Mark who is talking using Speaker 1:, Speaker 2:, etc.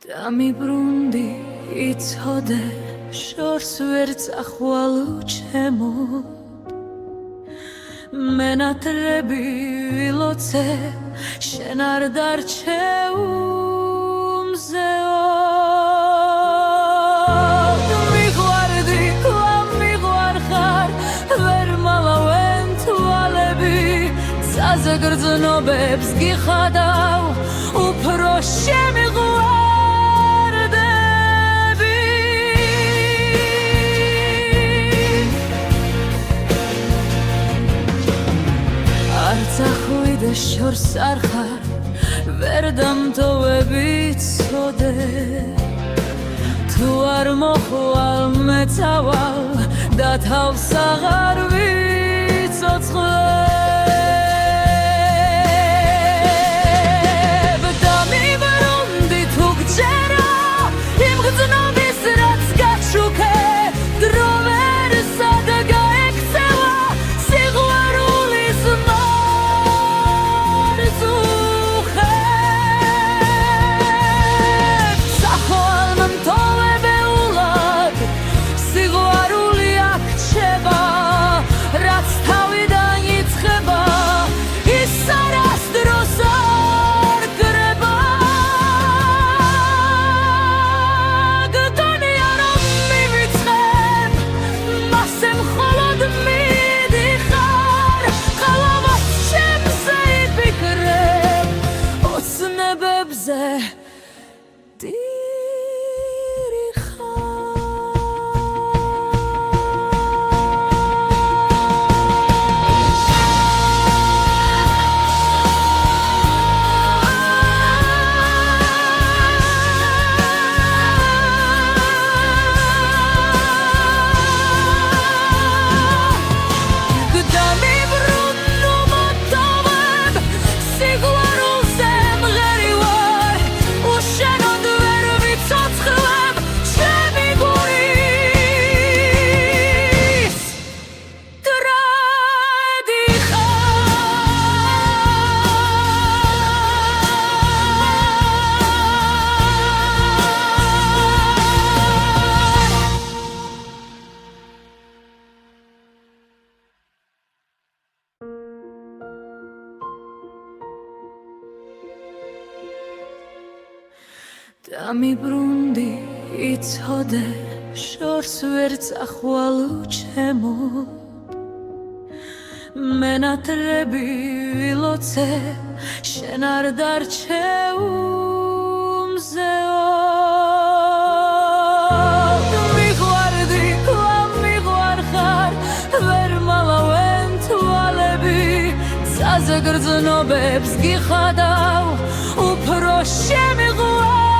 Speaker 1: დამიბრუნდი იცოდე შორს ვერ წახვალ ჩემო მენატრები ვილოცე შენ არ დარჩევ მზეო მიყვარდი კვლავ მიყვარ ხარ ვერ მალავენ თვალები ცაზე გრძნობებს გიხადავ უფრო შემიყვარდები არც ახვიდე შორს არ ხარ ვერ დამტოვები ცოდე თუ არ მოხვალ მეცავალ და თავს აღარ ვიცოცხლებ დამიბრუნდი თუ გჯერა იმ გრძნობის რაც გაჩუქე დრო ვერ სად გაექცევა სიყვარულის მარწუხებს სახვალ მომთოვებეულად სიყვარული აქჩება რაც თავიდან იწყება ის არასდროს არ გრება გგონია რომ მივიწყებ მასე მხოლოდ მიდიხარ ყალავას ჩემზე იფიქრებ ოცნებებზე დირი დამიბრუნო მოტოვებ სიყვარულზე მღერი ვარ უშენოდ ვერ ვიცოცხლებ ჩემი გულის დრადი დამიბრუნდი იცოდე შორს ვერ წახვალ ჩემო მენატრები ვილოცე შენ არ დარჩევ მზეო მიყვარდი კვლავ მიყვარ ხარ ვერ მალავენ თვალები ცაზე გრძნობებს გიხადავ უფრო შემიყვარდები